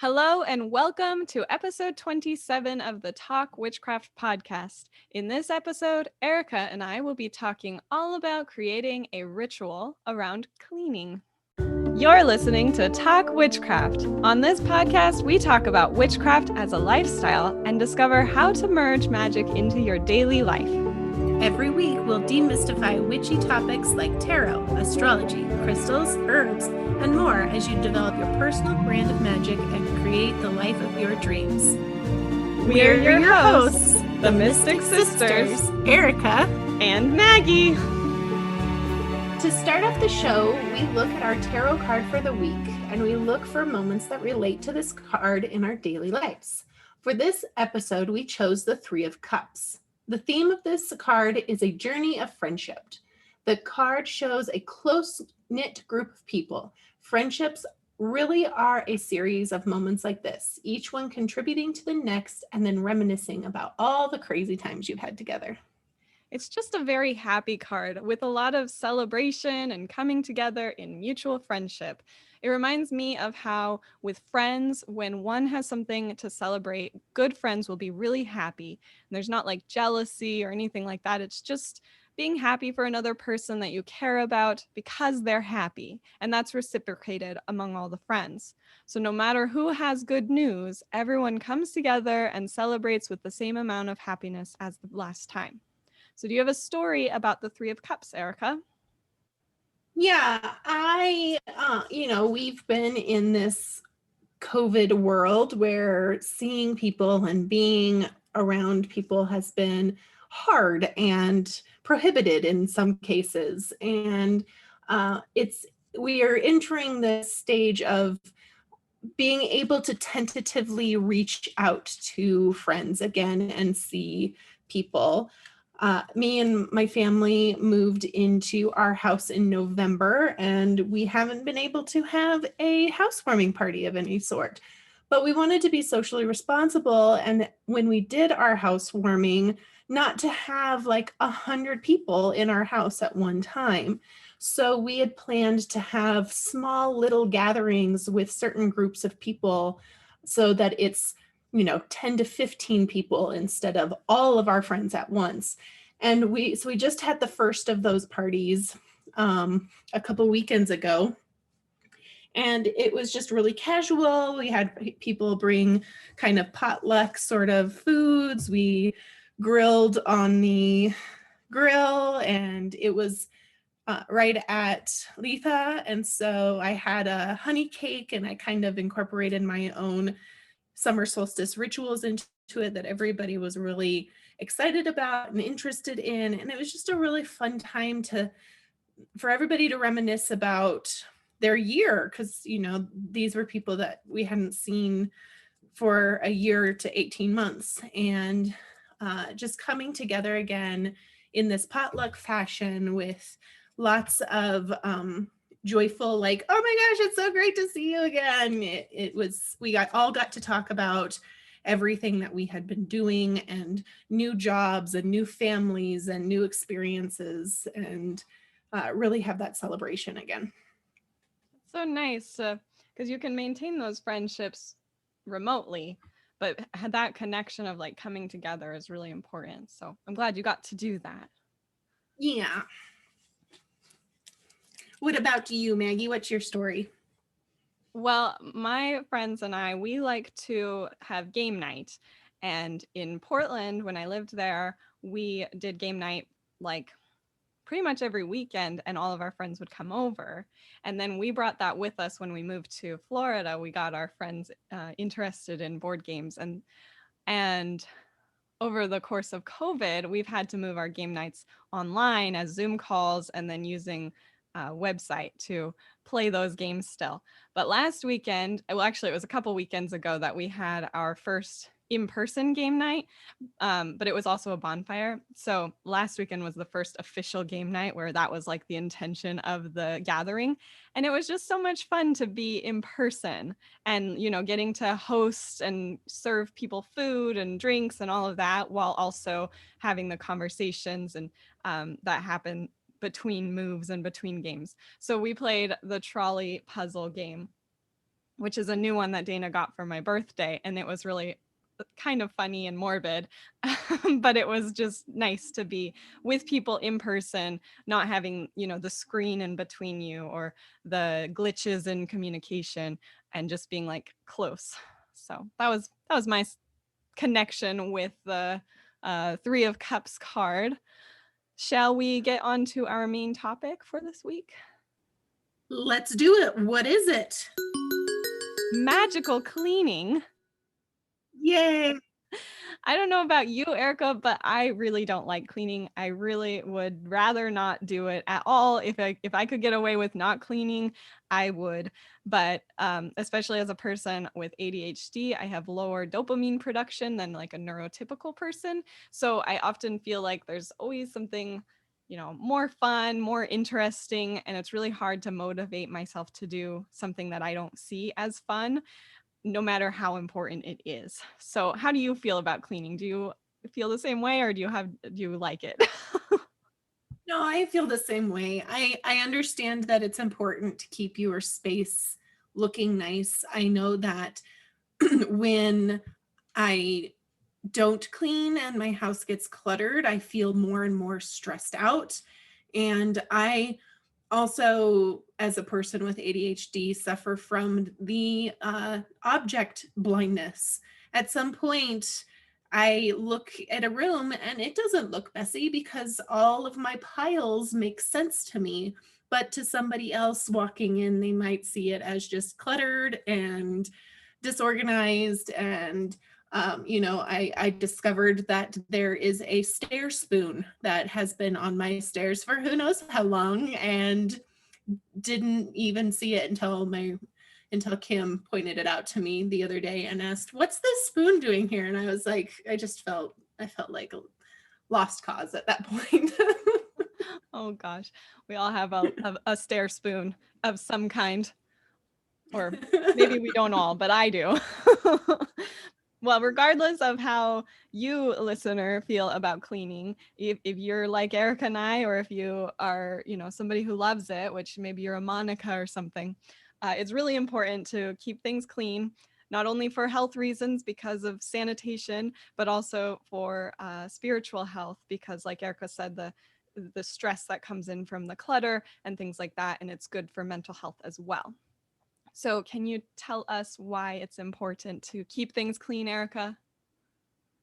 Hello and welcome to episode 27 of the Talk Witchcraft podcast. In this episode, Erica and I will be talking all about creating a ritual around cleaning. You're listening to Talk Witchcraft. On this podcast, we talk about witchcraft as a lifestyle and discover how to merge magic into your daily life. Every week, we'll demystify witchy topics like tarot, astrology, crystals, herbs, and more as you develop your personal brand of magic and create the life of your dreams. We're your hosts, the Mystic Sisters, Erica and Maggie. To start off the show, we look at our tarot card for the week, and we look for moments that relate to this card in our daily lives. For this episode, we chose the Three of Cups. The theme of this card is a journey of friendship. The card shows a close-knit group of people. Friendships really are a series of moments like this, each one contributing to the next and then reminiscing about all the crazy times you've had together. It's just a very happy card with a lot of celebration and coming together in mutual friendship. It reminds me of how with friends, when one has something to celebrate, good friends will be really happy. And there's not like jealousy or anything like that. It's just being happy for another person that you care about because they're happy. And that's reciprocated among all the friends. So no matter who has good news, everyone comes together and celebrates with the same amount of happiness as the last time. So do you have a story about the Three of Cups, Erica? Yeah, we've been in this COVID world where seeing people and being around people has been hard and prohibited in some cases. And we are entering the stage of being able to tentatively reach out to friends again and see people. Me and my family moved into our house in November, and we haven't been able to have a housewarming party of any sort. But we wanted to be socially responsible, and when we did our housewarming, not to have like 100 people in our house at one time. So we had planned to have small little gatherings with certain groups of people so that it's 10 to 15 people instead of all of our friends at once. And we just had the first of those parties a couple weekends ago. And it was just really casual. We had people bring kind of potluck sort of foods. We grilled on the grill, and it was right at Letha. And so I had a honey cake, and I kind of incorporated my own summer solstice rituals into it that everybody was really excited about and interested in. And it was just a really fun time for everybody to reminisce about their year, because these were people that we hadn't seen for a year to 18 months, and just coming together again in this potluck fashion with lots of joyful, like, oh my gosh, it's so great to see you again. We all got to talk about everything that we had been doing and new jobs and new families and new experiences, and really have that celebration again. So nice, because you can maintain those friendships remotely, but that connection of like coming together is really important. So I'm glad you got to do that. Yeah. What about you, Maggie? What's your story? Well, my friends and I, we like to have game night. And in Portland, when I lived there, we did game night like pretty much every weekend, and all of our friends would come over. And then we brought that with us when we moved to Florida. We got our friends interested in board games. And over the course of COVID, we've had to move our game nights online as Zoom calls and then using website to play those games still. But last weekend, well, actually, it was a couple weekends ago that we had our first in-person game night, but it was also a bonfire. So last weekend was the first official game night where that was like the intention of the gathering. And it was just so much fun to be in person and, getting to host and serve people food and drinks and all of that, while also having the conversations and that happen between moves and between games. So we played the trolley puzzle game. which is a new one that Dana got for my birthday. And it was really kind of funny and morbid, but it was just nice to be with people in person, not having, the screen in between you or the glitches in communication, and just being like close. So that was my connection with the Three of Cups card. Shall we get on to our main topic for this week? Let's do it. What is it? Magical cleaning. Yay. I don't know about you, Erica, but I really don't like cleaning. I really would rather not do it at all. If I could get away with not cleaning, I would. But especially as a person with ADHD, I have lower dopamine production than like a neurotypical person. So I often feel like there's always something, more fun, more interesting, and it's really hard to motivate myself to do something that I don't see as fun, no matter how important it is. So how do you feel about cleaning? Do you feel the same way, or do you like it? No, I feel the same way. I understand that it's important to keep your space looking nice. I know that when I don't clean and my house gets cluttered, I feel more and more stressed out. And I also, as a person with ADHD, suffer from the object blindness. At some point, I look at a room and it doesn't look messy because all of my piles make sense to me. But to somebody else walking in, they might see it as just cluttered and disorganized. And I discovered that there is a stair spoon that has been on my stairs for who knows how long, and didn't even see it until Kim pointed it out to me the other day and asked, "What's this spoon doing here?" And I was like, I felt like a lost cause at that point. Oh gosh, we all have a stair spoon of some kind, or maybe we don't all, but I do. Well, regardless of how you, listener, feel about cleaning, if you're like Erica and I, or if you are, somebody who loves it, which maybe you're a Monica or something, it's really important to keep things clean, not only for health reasons because of sanitation, but also for spiritual health, because like Erica said, the stress that comes in from the clutter and things like that, and it's good for mental health as well. So can you tell us why it's important to keep things clean, Erica?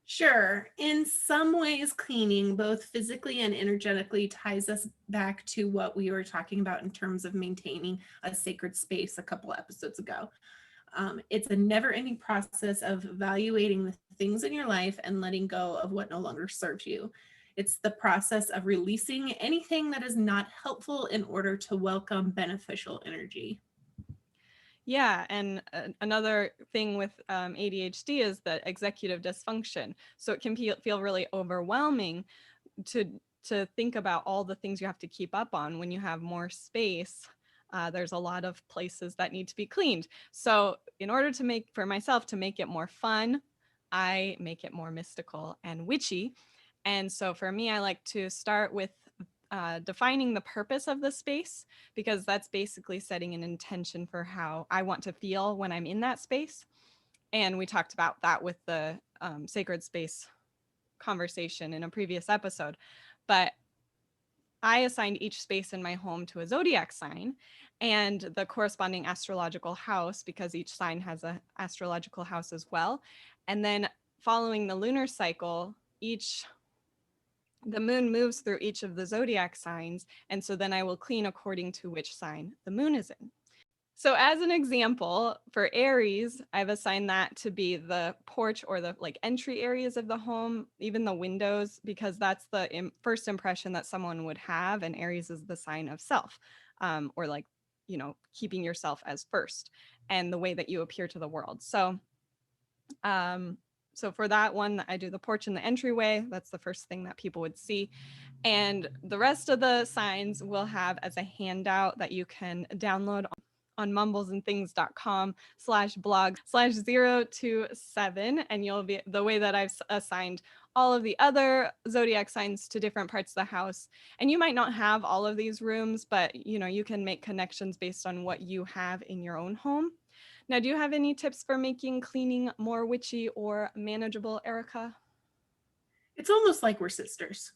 Sure. In some ways, cleaning, both physically and energetically, ties us back to what we were talking about in terms of maintaining a sacred space a couple episodes ago. It's a never-ending process of evaluating the things in your life and letting go of what no longer serves you. It's the process of releasing anything that is not helpful in order to welcome beneficial energy. Yeah, and another thing with ADHD is the executive dysfunction. So it can feel really overwhelming to think about all the things you have to keep up on when you have more space. There's a lot of places that need to be cleaned. So in order for myself to make it more fun, I make it more mystical and witchy. And so for me, I like to start with defining the purpose of the space, because that's basically setting an intention for how I want to feel when I'm in that space. And we talked about that with the sacred space conversation in a previous episode. But I assigned each space in my home to a zodiac sign and the corresponding astrological house, because each sign has an astrological house as well. And then following the lunar cycle, the moon moves through each of the zodiac signs. And so then I will clean according to which sign the moon is in. So as an example, for Aries, I've assigned that to be the porch or the like entry areas of the home, even the windows, because that's the first impression that someone would have. And Aries is the sign of self, or like, keeping yourself as first and the way that you appear to the world. So for that one, I do the porch and the entryway. That's the first thing that people would see. And the rest of the signs will have as a handout that you can download on mumblesandthings.com/blog/027. And you'll be the way that I've assigned all of the other zodiac signs to different parts of the house. And you might not have all of these rooms, but you can make connections based on what you have in your own home. Now, do you have any tips for making cleaning more witchy or manageable, Erica? It's almost like we're sisters.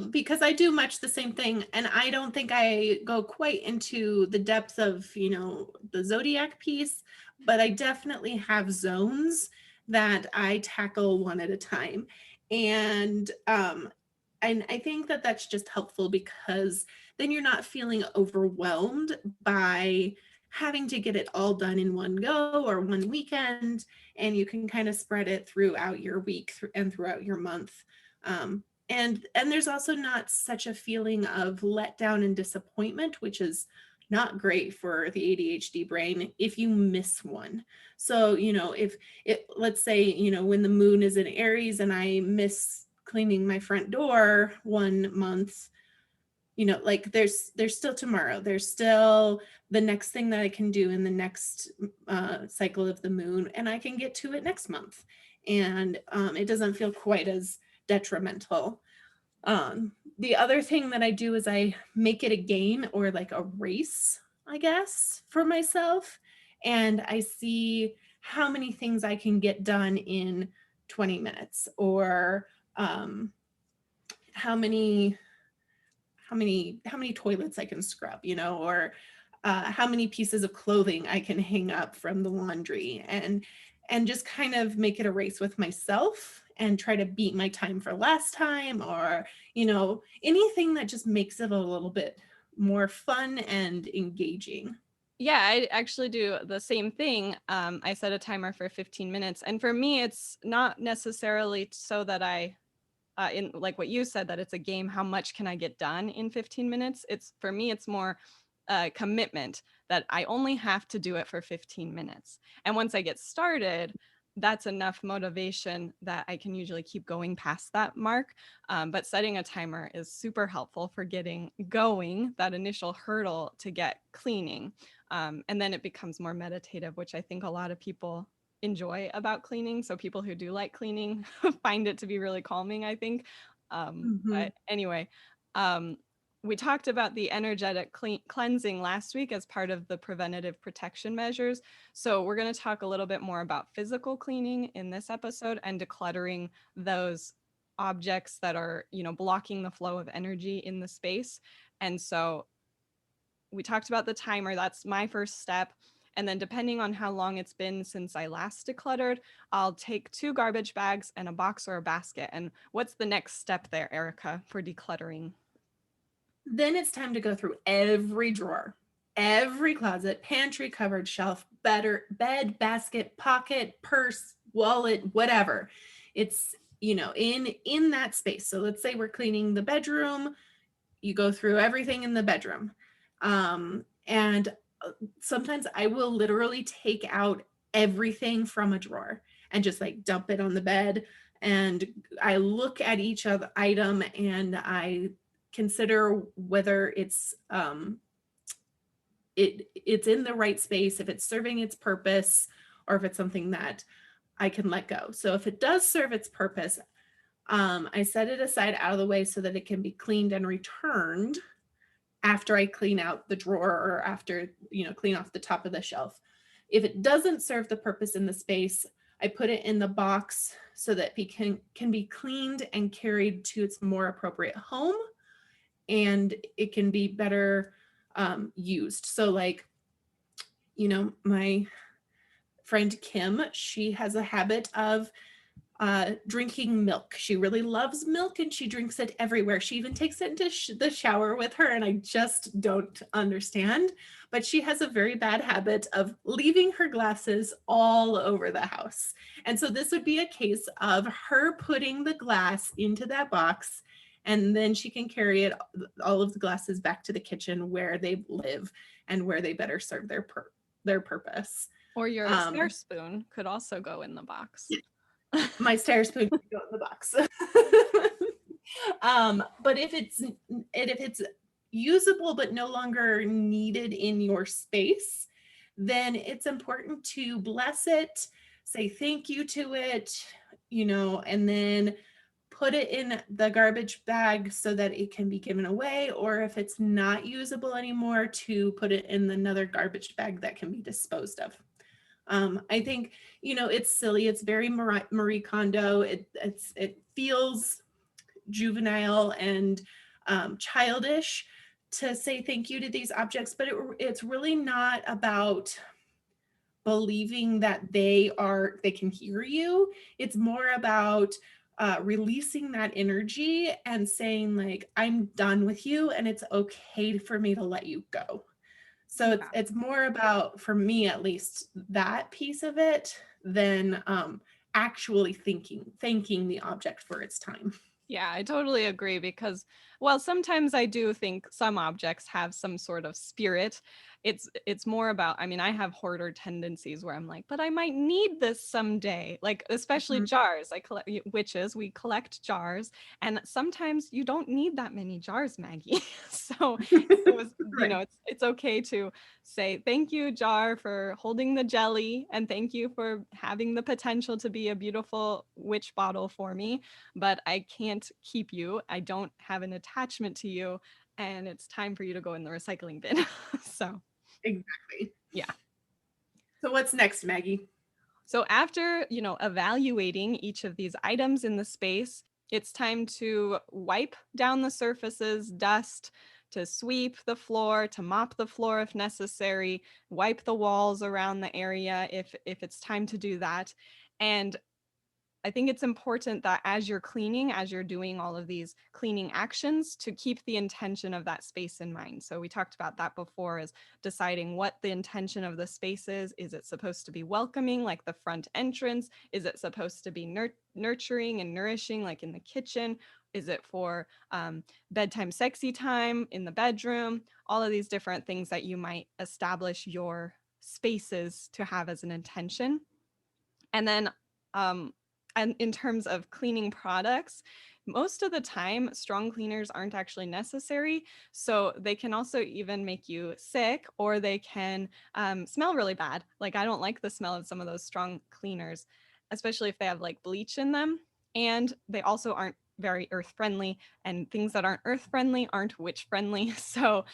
Because I do much the same thing, and I don't think I go quite into the depth of, the zodiac piece, but I definitely have zones that I tackle one at a time. And I think that that's just helpful because then you're not feeling overwhelmed by having to get it all done in one go or one weekend, and you can kind of spread it throughout your week and throughout your month. And there's also not such a feeling of letdown and disappointment, which is not great for the ADHD brain if you miss one. So, if it, let's say, when the moon is in Aries and I miss cleaning my front door one month, like there's still tomorrow. There's still the next thing that I can do in the next cycle of the moon, and I can get to it next month. And it doesn't feel quite as detrimental. The other thing that I do is I make it a game or like a race, I guess, for myself. And I see how many things I can get done in 20 minutes, or how many toilets I can scrub, or how many pieces of clothing I can hang up from the laundry, and just kind of make it a race with myself and try to beat my time for last time, or anything that just makes it a little bit more fun and engaging. Yeah, I actually do the same thing. I set a timer for 15 minutes. And for me, it's not necessarily so that in like what you said, that it's a game, how much can I get done in 15 minutes? For me, it's more commitment that I only have to do it for 15 minutes. And once I get started, that's enough motivation that I can usually keep going past that mark. But setting a timer is super helpful for getting going, that initial hurdle to get cleaning. And then it becomes more meditative, which I think a lot of people enjoy about cleaning. So people who do like cleaning find it to be really calming, I think. Mm-hmm. But anyway, we talked about the energetic cleansing last week as part of the preventative protection measures. So we're going to talk a little bit more about physical cleaning in this episode and decluttering those objects that are, blocking the flow of energy in the space. And so we talked about the timer. That's my first step. And then depending on how long it's been since I last decluttered, I'll take 2 garbage bags and a box or a basket. And what's the next step there, Erica, for decluttering? Then it's time to go through every drawer, every closet, pantry, cupboard, shelf, bed, basket, pocket, purse, wallet, whatever. It's, in that space. So let's say we're cleaning the bedroom, you go through everything in the bedroom. And sometimes I will literally take out everything from a drawer and just like dump it on the bed. And I look at each of the item and I consider whether it's it's in the right space, if it's serving its purpose, or if it's something that I can let go. So if it does serve its purpose, I set it aside out of the way so that it can be cleaned and returned after I clean out the drawer, or after, clean off the top of the shelf. If it doesn't serve the purpose in the space, I put it in the box so that it can be cleaned and carried to its more appropriate home, and it can be better used. So like, my friend Kim, she has a habit of drinking milk. She really loves milk and she drinks it everywhere. She even takes it into the shower with her, and I just don't understand. But she has a very bad habit of leaving her glasses all over the house. And so this would be a case of her putting the glass into that box, and then she can carry it, all of the glasses, back to the kitchen where they live and where they better serve their purpose. Or your spare spoon could also go in the box. My stair spoon can go in the box. But if it's usable but no longer needed in your space, then it's important to bless it, say thank you to it, and then put it in the garbage bag so that it can be given away, or if it's not usable anymore, to put it in another garbage bag that can be disposed of. I think, it's silly. It's very Marie Kondo. It feels juvenile and childish to say thank you to these objects, but it's really not about believing that they can hear you. It's more about releasing that energy and saying, like, I'm done with you and it's okay for me to let you go. So it's more about, for me at least, that piece of it than actually thanking the object for its time. Yeah, I totally agree because, well, sometimes I do think some objects have some sort of spirit. It's more about, I mean, I have hoarder tendencies where I'm like, but I might need this someday. Like, especially Mhm. jars. I collect witches, we collect jars, and sometimes you don't need that many jars, Maggie. So it was, Right. it's okay to say thank you, jar, for holding the jelly, and thank you for having the potential to be a beautiful witch bottle for me, but I can't keep you. I don't have an attachment to you, and it's time for you to go in the recycling bin. So, Exactly. yeah. So what's next, Maggie? So after, evaluating each of these items in the space, it's time to wipe down the surfaces, dust, to sweep the floor, to mop the floor if necessary, wipe the walls around the area if it's time to do that. And I think it's important that as you're cleaning, as you're doing all of these cleaning actions, to keep the intention of that space in mind. So we talked about that before, is deciding what the intention of the space is. Is it supposed to be welcoming, like the front entrance? Is it supposed to be nurturing and nourishing, like in the kitchen? Is it for bedtime sexy time in the bedroom? All of these different things that you might establish your spaces to have as an intention. And then and in terms of cleaning products, most of the time, strong cleaners aren't actually necessary. So they can also even make you sick, or they can smell really bad. Like, I don't like the smell of some of those strong cleaners, especially if they have like bleach in them. And they also aren't very earth friendly, and things that aren't earth friendly aren't witch friendly. So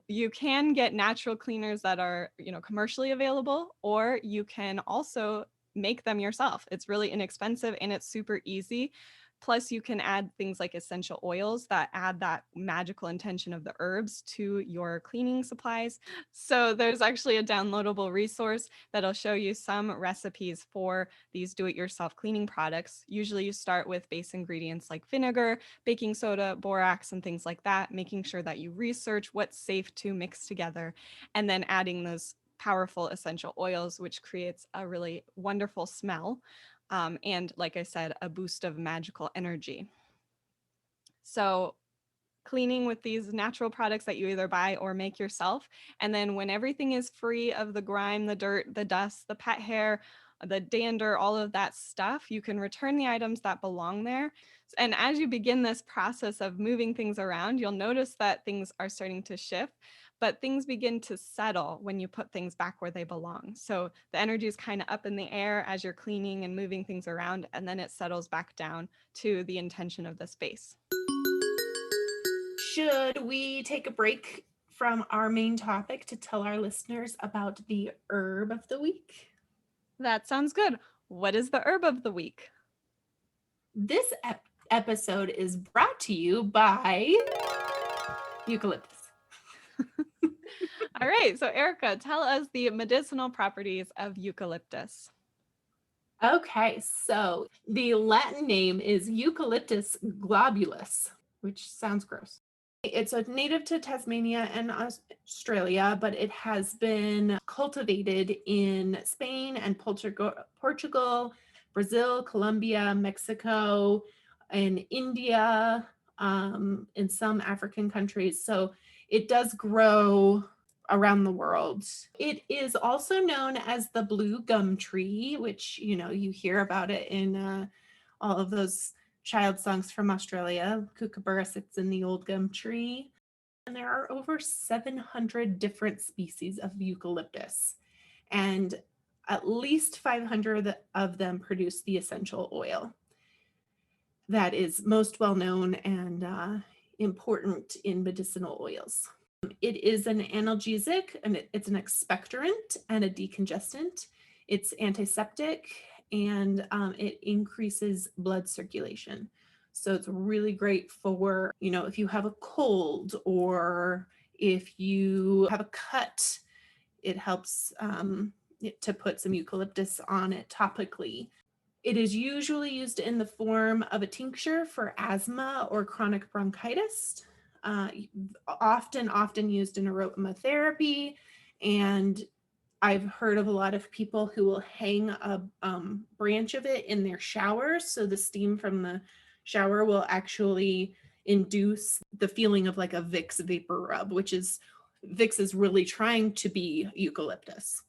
you can get natural cleaners that are, commercially available, or you can also make them yourself. It's really inexpensive and it's super easy. Plus, you can add things like essential oils that add that magical intention of the herbs to your cleaning supplies. So, there's actually a downloadable resource that'll show you some recipes for these do it yourself cleaning products. Usually, you start with base ingredients like vinegar, baking soda, borax, and things like that, making sure that you research what's safe to mix together, and then adding those powerful essential oils, which creates a really wonderful smell. And like I said, a boost of magical energy. So, cleaning with these natural products that you either buy or make yourself. And then when everything is free of the grime, the dirt, the dust, the pet hair, the dander, all of that stuff, you can return the items that belong there. And as you begin this process of moving things around, you'll notice that things are starting to shift, but things begin to settle when you put things back where they belong. So the energy is kind of up in the air as you're cleaning and moving things around, and then it settles back down to the intention of the space. Should we take a break from our main topic to tell our listeners about the herb of the week? That sounds good. What is the herb of the week? This episode is brought to you by Eucalyptus. All right. So, Erica, tell us the medicinal properties of eucalyptus. Okay, so the Latin name is Eucalyptus globulus, which sounds gross. It's a native to Tasmania and Australia, but it has been cultivated in Spain and Portugal, Brazil, Colombia, Mexico, and India, in some African countries. So it does grow around the world. It is also known as the blue gum tree, which, you hear about it in all of those child songs from Australia. Kookaburra sits in the old gum tree. And there are over 700 different species of eucalyptus, and at least 500 of them produce the essential oil that is most well known and important in medicinal oils. It is an analgesic, and it's an expectorant and a decongestant. It's antiseptic, and it increases blood circulation. So it's really great for, if you have a cold or if you have a cut, it helps to put some eucalyptus on it topically. It is usually used in the form of a tincture for asthma or chronic bronchitis. Uh, often used in aromatherapy, and I've heard of a lot of people who will hang a branch of it in their showers, so the steam from the shower will actually induce the feeling of like a Vicks vapor rub, which is Vicks is really trying to be eucalyptus.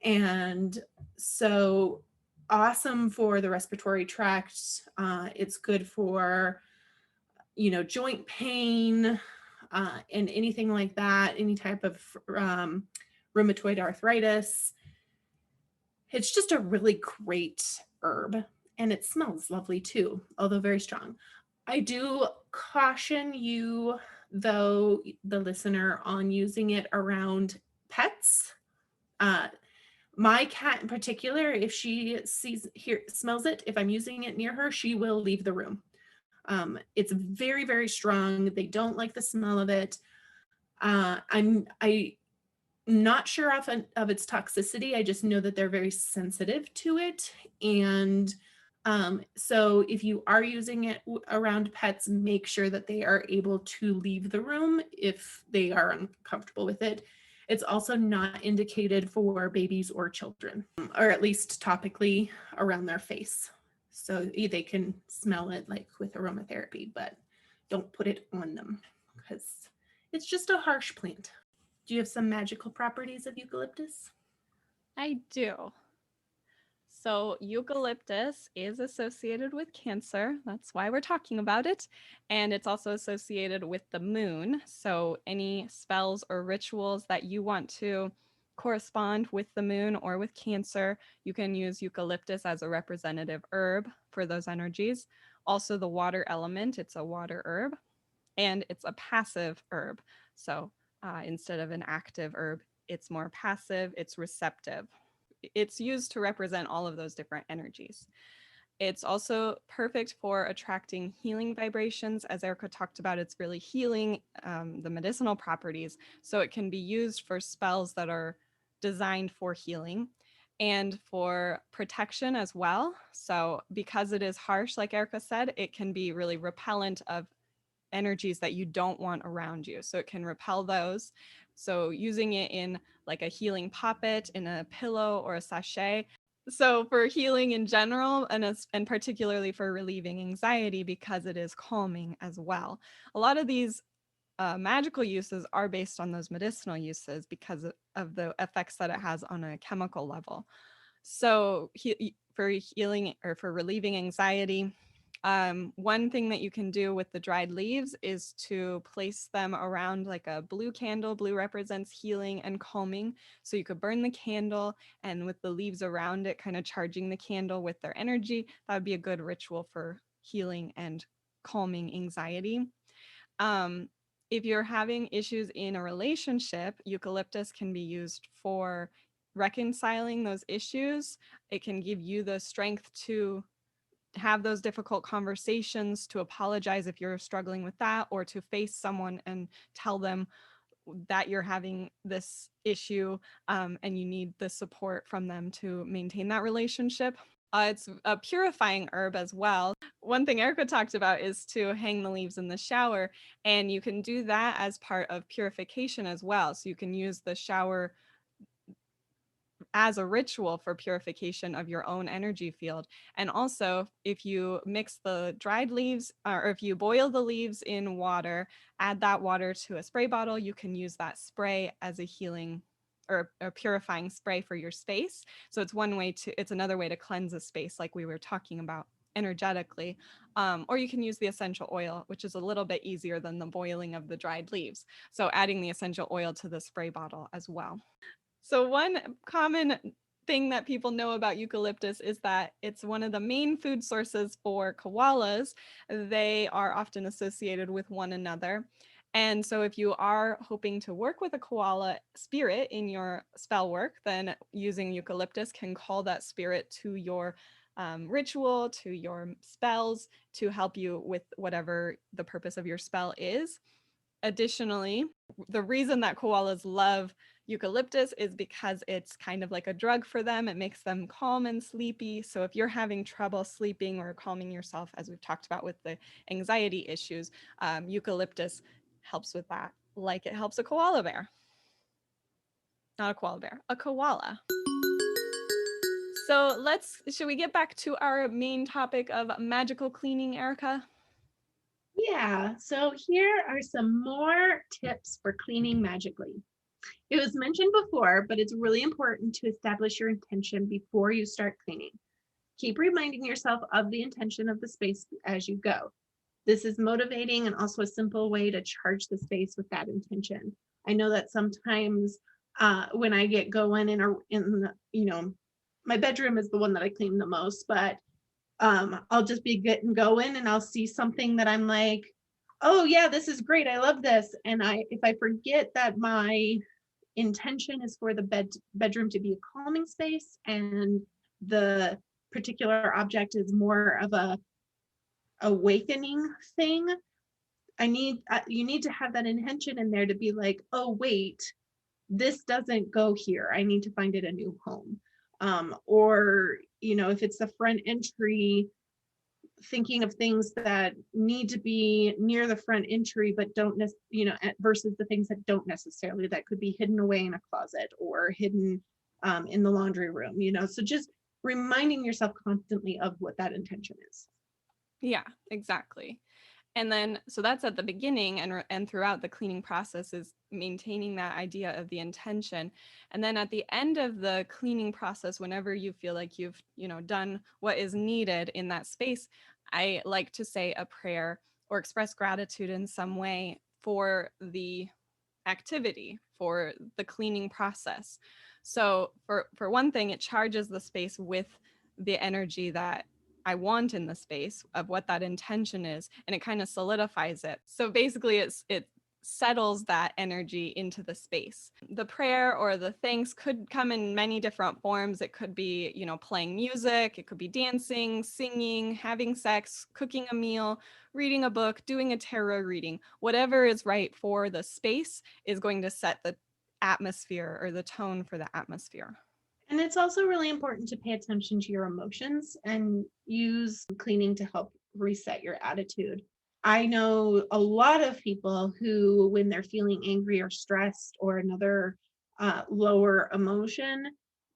And so awesome for the respiratory tract. It's good for, joint pain and anything like that, any type of rheumatoid arthritis. It's just a really great herb, and it smells lovely too, although very strong. I do caution you, though, the listener, on using it around pets. My cat in particular, if she smells it, if I'm using it near her, she will leave the room. It's very, very strong. They don't like the smell of it. I'm not sure of its toxicity. I just know that they're very sensitive to it. And so if you are using it around pets, make sure that they are able to leave the room if they are uncomfortable with it. It's also not indicated for babies or children, or at least topically around their face. So they can smell it like with aromatherapy, but don't put it on them because it's just a harsh plant. Do you have some magical properties of eucalyptus? I do. So eucalyptus is associated with Cancer. That's why we're talking about it. And it's also associated with the moon. So any spells or rituals that you want to correspond with the moon or with Cancer, you can use eucalyptus as a representative herb for those energies. Also the water element, it's a water herb, and it's a passive herb. So instead of an active herb, it's more passive, it's receptive. It's used to represent all of those different energies. It's also perfect for attracting healing vibrations. As Erica talked about, it's really healing, the medicinal properties. So it can be used for spells that are designed for healing and for protection as well. So because it is harsh, like Erica said, it can be really repellent of energies that you don't want around you. So it can repel those. So using it in like a healing poppet, in a pillow or a sachet. So for healing in general, and particularly for relieving anxiety, because it is calming as well. A lot of these magical uses are based on those medicinal uses because of the effects that it has on a chemical level. So for healing or for relieving anxiety, one thing that you can do with the dried leaves is to place them around like a blue candle. Blue represents healing and calming. So you could burn the candle, and with the leaves around it, kind of charging the candle with their energy. That would be a good ritual for healing and calming anxiety. If you're having issues in a relationship, eucalyptus can be used for reconciling those issues. It can give you the strength to have those difficult conversations, to apologize if you're struggling with that, or to face someone and tell them that you're having this issue and you need the support from them to maintain that relationship. It's a purifying herb as well. One thing Erica talked about is to hang the leaves in the shower, and you can do that as part of purification as well. So you can use the shower as a ritual for purification of your own energy field. And also, if you mix the dried leaves, or if you boil the leaves in water, add that water to a spray bottle, you can use that spray as a healing or a purifying spray for your space. So it's another way to cleanse a space, like we were talking about energetically. Or you can use the essential oil, which is a little bit easier than the boiling of the dried leaves. So adding the essential oil to the spray bottle as well. So one common thing that people know about eucalyptus is that it's one of the main food sources for koalas. They are often associated with one another. And so if you are hoping to work with a koala spirit in your spell work, then using eucalyptus can call that spirit to your ritual, to your spells, to help you with whatever the purpose of your spell is. Additionally, the reason that koalas love eucalyptus is because it's kind of like a drug for them. It makes them calm and sleepy. So if you're having trouble sleeping or calming yourself, as we've talked about with the anxiety issues, eucalyptus helps with that, like it helps a koala bear. Not a koala bear, a koala. So should we get back to our main topic of magical cleaning, Erica? Yeah, so here are some more tips for cleaning magically. It was mentioned before, but it's really important to establish your intention before you start cleaning. Keep reminding yourself of the intention of the space as you go. This is motivating and also a simple way to charge the space with that intention. I know that sometimes when I get going my bedroom is the one that I clean the most, but I'll just be getting going and I'll see something that I'm like, oh yeah, this is great. I love this. And if I forget that my intention is for the bedroom to be a calming space and the particular object is more of a awakening thing, you need to have that intention in there to be like, oh wait, this doesn't go here. I need to find it a new home. Or if it's the front entry, thinking of things that need to be near the front entry but don't versus the things that don't necessarily, that could be hidden away in a closet or hidden in the laundry room, so just reminding yourself constantly of what that intention is. Yeah, exactly. And then, so that's at the beginning, and throughout the cleaning process is maintaining that idea of the intention. And then at the end of the cleaning process, whenever you feel like you've, done what is needed in that space, I like to say a prayer or express gratitude in some way for the activity, for the cleaning process. So for one thing, it charges the space with the energy that I want in the space of what that intention is, and it kind of solidifies it. So basically it settles that energy into the space. The prayer or the thanks could come in many different forms. It could be, playing music, it could be dancing, singing, having sex, cooking a meal, reading a book, doing a tarot reading. Whatever is right for the space is going to set the atmosphere or the tone for the atmosphere. And it's also really important to pay attention to your emotions and use cleaning to help reset your attitude. I know a lot of people who, when they're feeling angry or stressed or another lower emotion,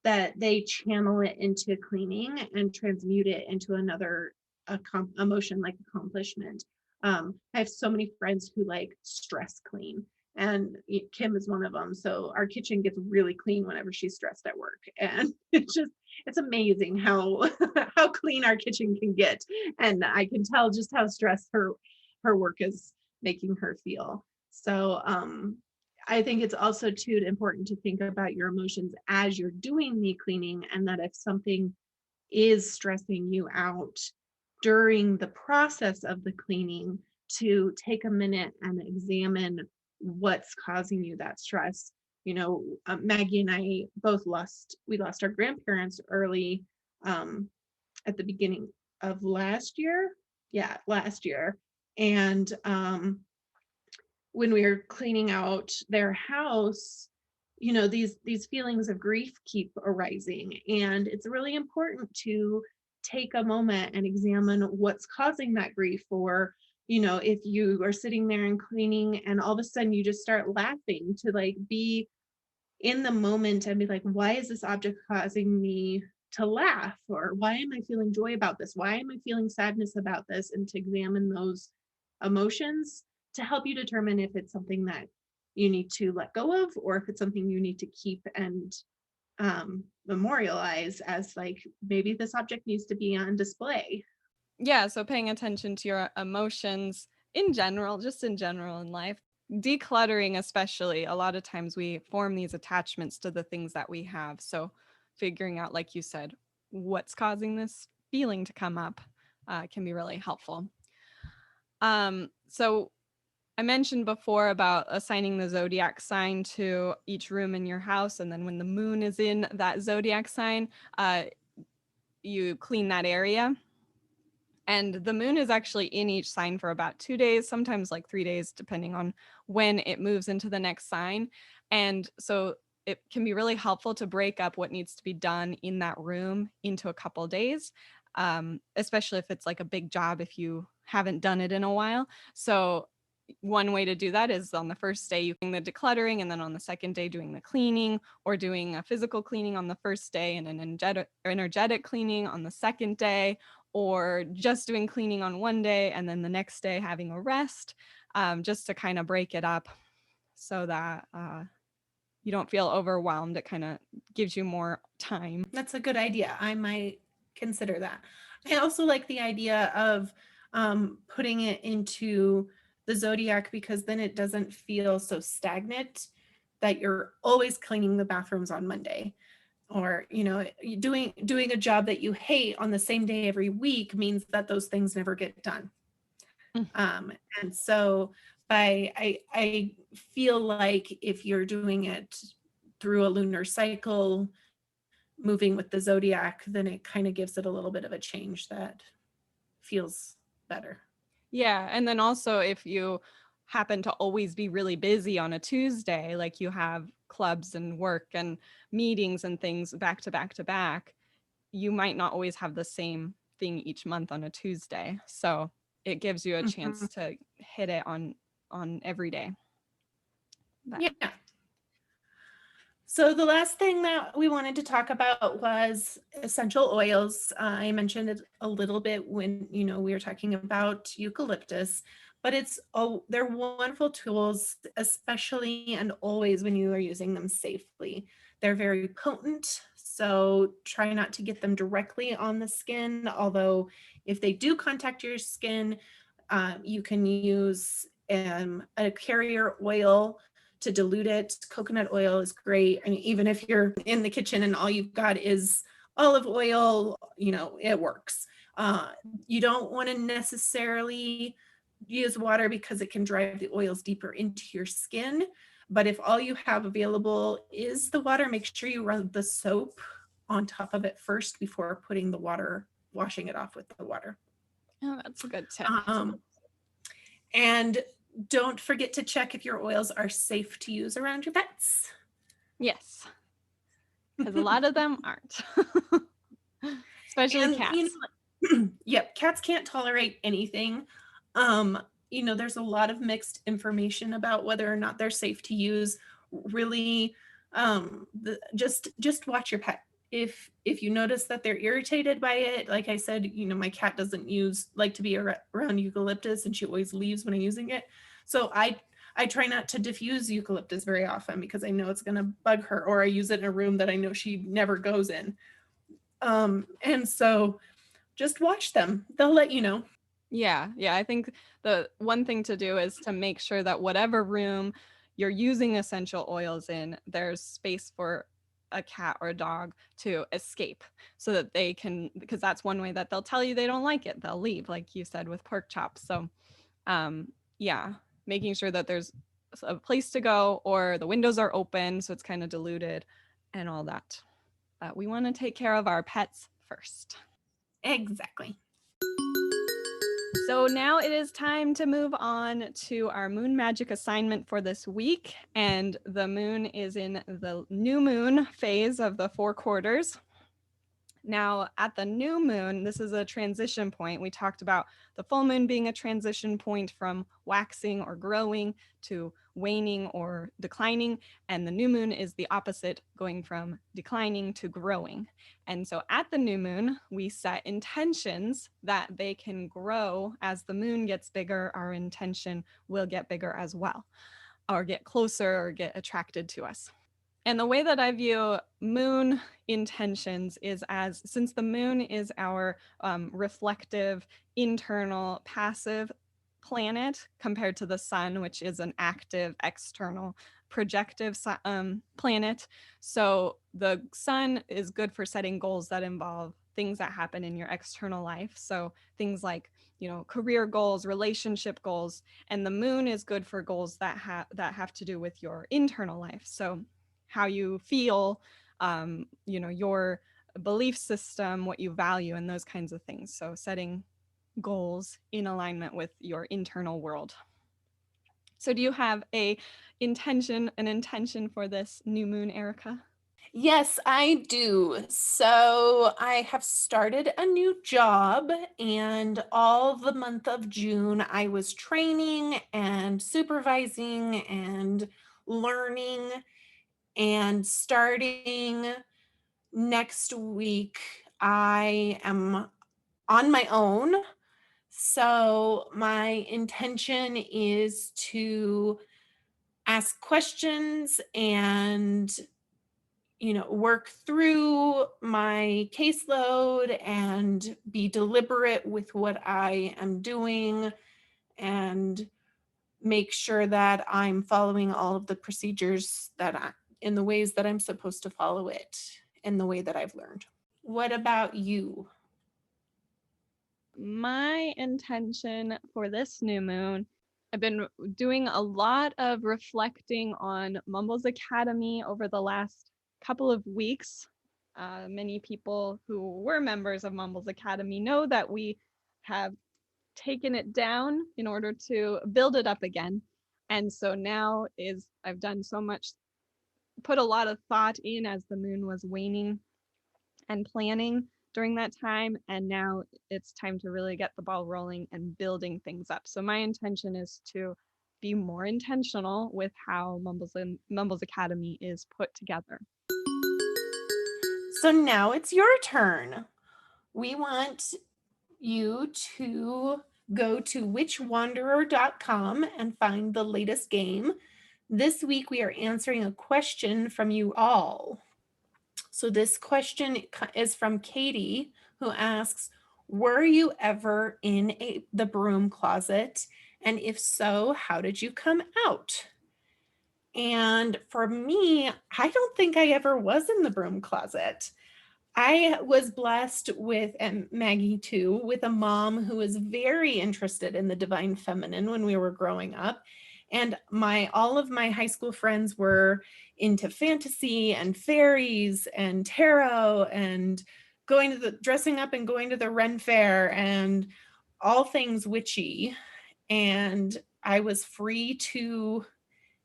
that they channel it into cleaning and transmute it into another emotion like accomplishment. I have so many friends who like stress clean, and Kim is one of them. So our kitchen gets really clean whenever she's stressed at work, and it's amazing how how clean our kitchen can get, and I can tell just how stressed her work is making her feel. So I think it's also too important to think about your emotions as you're doing the cleaning, and that if something is stressing you out during the process of the cleaning, to take a minute and examine what's causing you that stress. Maggie and I both lost our grandparents early, at the beginning of last year. Yeah, last year. And when we were cleaning out their house, these feelings of grief keep arising, and it's really important to take a moment and examine what's causing that grief. Or if you are sitting there and cleaning and all of a sudden you just start laughing, to like be in the moment and be like, why is this object causing me to laugh? Or why am I feeling joy about this? Why am I feeling sadness about this? And to examine those emotions to help you determine if it's something that you need to let go of, or if it's something you need to keep and memorialize as like, maybe this object needs to be on display. Yeah, so paying attention to your emotions in general, just in general in life. Decluttering, especially, a lot of times we form these attachments to the things that we have. So figuring out, like you said, what's causing this feeling to come up can be really helpful. So I mentioned before about assigning the zodiac sign to each room in your house. And then when the moon is in that zodiac sign, you clean that area. And the moon is actually in each sign for about 2 days, sometimes like 3 days, depending on when it moves into the next sign. And so it can be really helpful to break up what needs to be done in that room into a couple days, especially if it's like a big job if you haven't done it in a while. So one way to do that is on the first day you doing the decluttering, and then on the second day doing the cleaning, or doing a physical cleaning on the first day and an energetic cleaning on the second day, or just doing cleaning on one day and then the next day having a rest, just to kind of break it up so that you don't feel overwhelmed. It kind of gives you more time. That's a good idea. I might consider that. I also like the idea of putting it into the zodiac, because then it doesn't feel so stagnant that you're always cleaning the bathrooms on Monday, or doing a job that you hate on the same day every week means that those things never get done. Mm. And so I feel like if you're doing it through a lunar cycle, moving with the zodiac, then it kind of gives it a little bit of a change that feels better. Yeah. And then also, if you happen to always be really busy on a Tuesday, like you have clubs and work and meetings and things back to back to back, you might not always have the same thing each month on a Tuesday. So it gives you a Mm-hmm. chance to hit it on every day. But Yeah. So the last thing that we wanted to talk about was essential oils. I mentioned it a little bit when we were talking about eucalyptus, but they're wonderful tools, especially and always when you are using them safely. They're very potent, so try not to get them directly on the skin. Although if they do contact your skin, you can use a carrier oil to dilute it. Coconut oil is great. I mean, even if you're in the kitchen and all you've got is olive oil, it works. You don't want to necessarily use water because it can drive the oils deeper into your skin. But if all you have available is the water, make sure you run the soap on top of it first before putting the water, washing it off with the water. oh, that's a good tip. And don't forget to check if your oils are safe to use around your pets. Yes, because a lot of them aren't, especially And cats. Yep, cats can't tolerate anything. There's a lot of mixed information about whether or not they're safe to use. Really, just watch your pet. If you notice that they're irritated by it, like I said, my cat doesn't like to be around eucalyptus, and she always leaves when I'm using it. So I try not to diffuse eucalyptus very often because I know it's going to bug her, or I use it in a room that I know she never goes in. And so just watch them. They'll let you know. Yeah, I think the one thing to do is to make sure that whatever room you're using essential oils in, there's space for a cat or a dog to escape, so that they can, because that's one way that they'll tell you they don't like it. They'll leave, like you said with pork chops. So yeah, making sure that there's a place to go, or the windows are open so it's kind of diluted and all that. But we want to take care of our pets first. Exactly. So now it is time to move on to our moon magic assignment for this week. And the moon is in the new moon phase of the 4 quarters. Now, at the new moon, this is a transition point. We talked about the full moon being a transition point from waxing or growing to waning or declining. And the new moon is the opposite, going from declining to growing. And so at the new moon, we set intentions that they can grow. As the moon gets bigger, our intention will get bigger as well, or get closer, or get attracted to us. And the way that I view moon intentions is as, since the moon is our reflective, internal, passive planet compared to the sun, which is an active, external, projective planet. So the sun is good for setting goals that involve things that happen in your external life. So things like, career goals, relationship goals, and the moon is good for goals that have to do with your internal life. So how you feel, your belief system, what you value, and those kinds of things. So setting goals in alignment with your internal world. So do you have an intention for this new moon, Erica? Yes, I do. So I have started a new job, and all the month of June, I was training and supervising and learning. And starting next week, I am on my own. So my intention is to ask questions and work through my caseload and be deliberate with what I am doing and make sure that I'm following all of the procedures in the ways that I'm supposed to follow it in the way that I've learned. What about you? My intention for this new moon, I've been doing a lot of reflecting on Mumbles Academy over the last couple of weeks. Many people who were members of Mumbles Academy know that we have taken it down in order to build it up again. And so now I've done so much, put a lot of thought in as the moon was waning and planning during that time. And now it's time to really get the ball rolling and building things up. So my intention is to be more intentional with how Mumbles Academy is put together. So now it's your turn. We want you to go to witchwanderer.com and find the latest game. This week we are answering a question from you all. So this question is from Katie, who asks, were you ever in the broom closet? And if so, how did you come out? And for me, I don't think I ever was in the broom closet. I was blessed with, and Maggie too, with a mom who was very interested in the divine feminine when we were growing up. And all of my high school friends were into fantasy and fairies and tarot and dressing up and going to the Ren Fair and all things witchy. And I was free to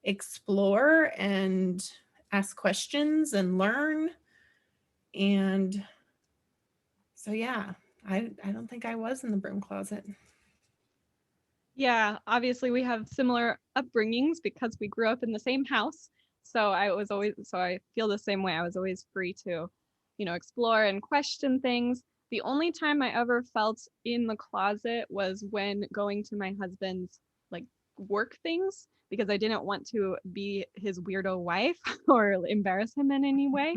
explore and ask questions and learn. And so, yeah, I don't think I was in the broom closet. Yeah, obviously we have similar upbringings because we grew up in the same house. So I feel the same way. I was always free to, explore and question things. The only time I ever felt in the closet was when going to my husband's like work things because I didn't want to be his weirdo wife or embarrass him in any way.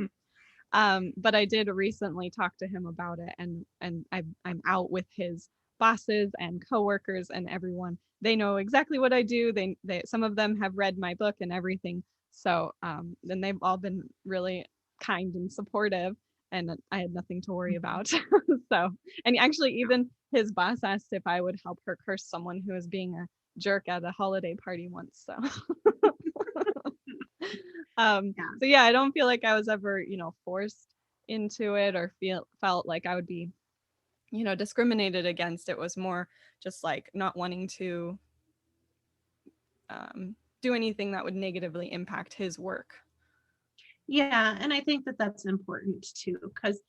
But I did recently talk to him about it, and I'm out with his bosses and coworkers and everyone. They know exactly what I do. They some of them have read my book and everything. So then they've all been really kind and supportive, and I had nothing to worry about. So, and actually, even his boss asked if I would help her curse someone who was being a jerk at a holiday party once. So. So yeah, I don't feel like I was ever, forced into it or felt like I would be, discriminated against. It was more just like not wanting to do anything that would negatively impact his work. Yeah, and I think that that's important too, because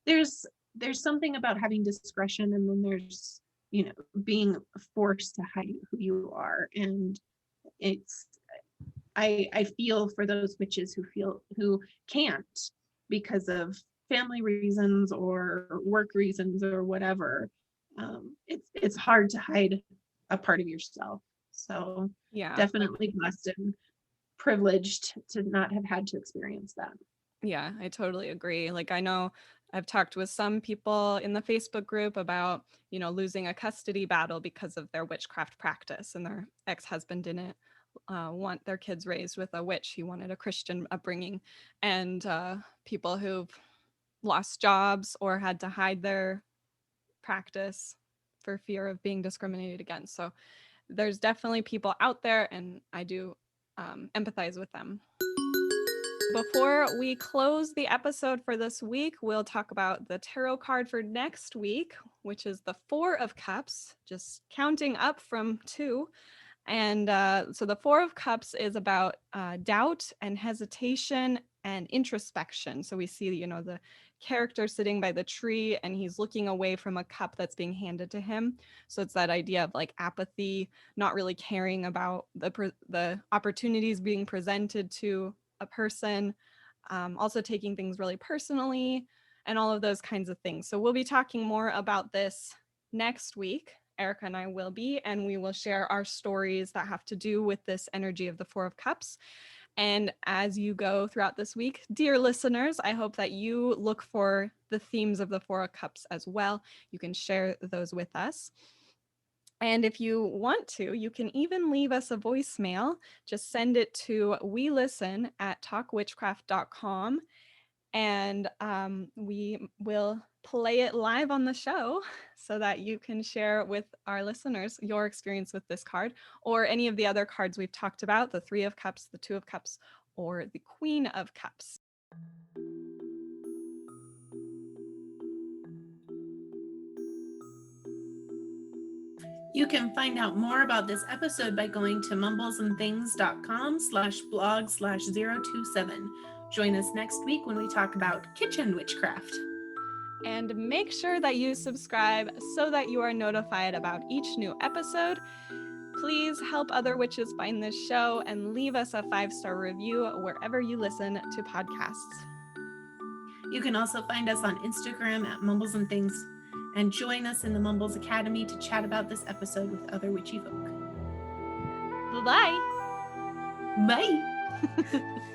there's something about having discretion, and then there's being forced to hide who you are, and it's I feel for those witches who can't because of family reasons or work reasons or whatever. It's hard to hide a part of yourself. So Yeah. definitely blessed and privileged to not have had to experience that. Yeah, I totally agree. Like I know I've talked with some people in the Facebook group about, losing a custody battle because of their witchcraft practice, and their ex-husband didn't want their kids raised with a witch. He wanted a Christian upbringing, and people who've lost jobs or had to hide their practice for fear of being discriminated against. So there's definitely people out there, and I do empathize with them. Before we close the episode for this week, we'll talk about the tarot card for next week, which is the Four of Cups, just counting up from 2. And so the Four of Cups is about doubt and hesitation and introspection. So we see, the character sitting by the tree, and he's looking away from a cup that's being handed to him. So it's that idea of like apathy, not really caring about the opportunities being presented to a person, also taking things really personally, and all of those kinds of things. So we'll be talking more about this next week. Erica and I will be, and we will share our stories that have to do with this energy of the Four of Cups. And as you go throughout this week, dear listeners, I hope that you look for the themes of the Four of Cups as well. You can share those with us. And if you want to, you can even leave us a voicemail. Just send it to welisten@talkwitchcraft.com. And we will play it live on the show so that you can share with our listeners your experience with this card or any of the other cards we've talked about, the Three of Cups, the Two of Cups, or the Queen of Cups. You can find out more about this episode by going to mumblesandthings.com/blog/027. Join us next week when we talk about kitchen witchcraft. And make sure that you subscribe so that you are notified about each new episode. Please help other witches find this show and leave us a 5-star review wherever you listen to podcasts. You can also find us on Instagram at Mumbles and Things, and join us in the Mumbles Academy to chat about this episode with other witchy folk. Bye-bye. Bye.